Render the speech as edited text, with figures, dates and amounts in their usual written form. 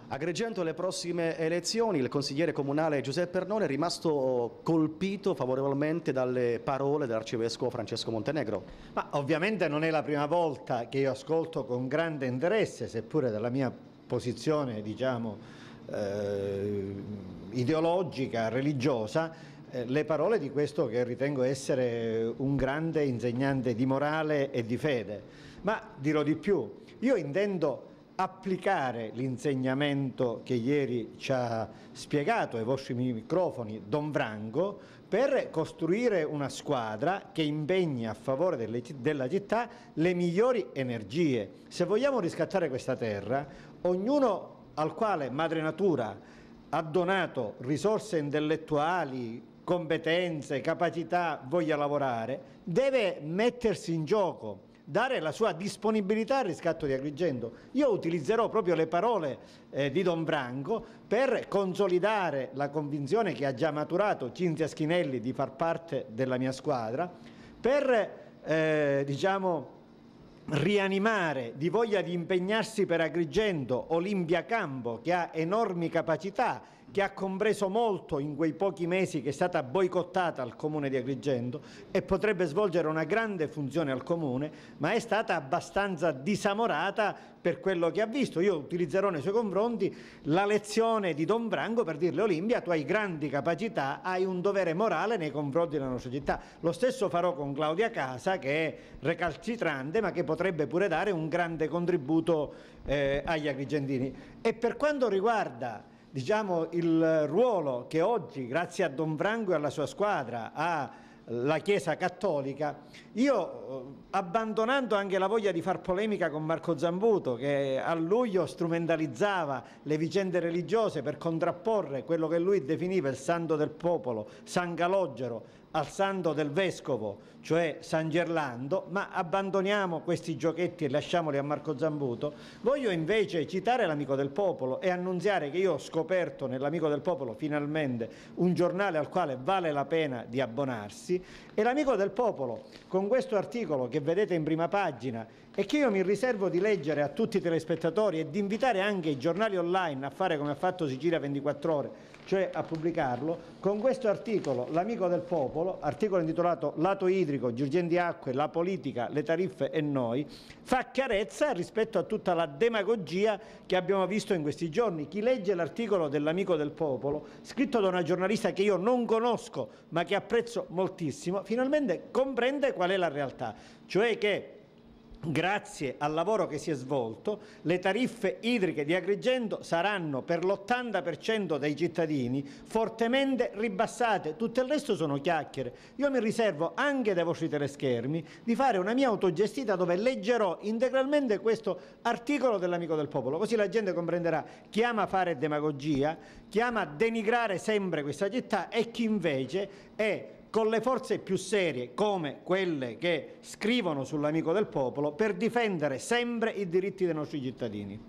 Agrigento alle prossime elezioni, il consigliere comunale Giuseppe Arnone è rimasto colpito favorevolmente dalle parole dell'arcivescovo Francesco Montenegro. Ma ovviamente non è la prima volta che io ascolto con grande interesse, seppure dalla mia posizione, diciamo, ideologica, religiosa, le parole di questo che ritengo essere un grande insegnante di morale e di fede. Ma dirò di più, io intendo applicare l'insegnamento che ieri ci ha spiegato ai vostri microfoni Don Branco per costruire una squadra che impegni a favore della città le migliori energie. Se vogliamo riscattare questa terra, ognuno al quale Madre Natura ha donato risorse intellettuali, competenze, capacità, voglia lavorare, deve mettersi in gioco, dare la sua disponibilità al riscatto di Agrigento. Io utilizzerò proprio le parole di Don Branco per consolidare la convinzione che ha già maturato Cinzia Schinelli di far parte della mia squadra, per diciamo, rianimare di voglia di impegnarsi per Agrigento Olimpia Campo, che ha enormi capacità, che ha compreso molto in quei pochi mesi che è stata boicottata al Comune di Agrigento e potrebbe svolgere una grande funzione al Comune, ma è stata abbastanza disamorata per quello che ha visto. Io utilizzerò nei suoi confronti la lezione di Don Branco per dirle: Olimpia, tu hai grandi capacità, hai un dovere morale nei confronti della nostra città. Lo stesso farò con Claudia Casa, che è recalcitrante ma che potrebbe pure dare un grande contributo agli agrigentini. E per quanto riguarda, diciamo, il ruolo che oggi, grazie a Don Branco e alla sua squadra, ha la Chiesa Cattolica, io, abbandonando anche la voglia di far polemica con Marco Zambuto, che a luglio strumentalizzava le vicende religiose per contrapporre quello che lui definiva il santo del popolo, San Calogero, al santo del vescovo, cioè San Gerlando, ma abbandoniamo questi giochetti e lasciamoli a Marco Zambuto. Voglio invece citare l'Amico del Popolo e annunziare che io ho scoperto nell'Amico del Popolo finalmente un giornale al quale vale la pena di abbonarsi, e l'Amico del Popolo, con questo articolo che vedete in prima pagina e che io mi riservo di leggere a tutti i telespettatori e di invitare anche i giornali online a fare come ha fatto Sicilia 24 Ore, cioè a pubblicarlo, con questo articolo, l'Amico del Popolo, articolo intitolato Lato idrico, Girgenti Acque, la politica, le tariffe e noi, fa chiarezza rispetto a tutta la demagogia che abbiamo visto in questi giorni. Chi legge l'articolo dell'Amico del Popolo, scritto da una giornalista che io non conosco ma che apprezzo moltissimo, finalmente comprende qual è la realtà, cioè che grazie al lavoro che si è svolto, le tariffe idriche di Agrigento saranno per l'80% dei cittadini fortemente ribassate. Tutto il resto sono chiacchiere. Io mi riservo anche dai vostri teleschermi di fare una mia autogestita dove leggerò integralmente questo articolo dell'Amico del Popolo, così la gente comprenderà chi ama fare demagogia, chi ama denigrare sempre questa città e chi invece è con le forze più serie, come quelle che scrivono sull'Amico del Popolo, per difendere sempre i diritti dei nostri cittadini.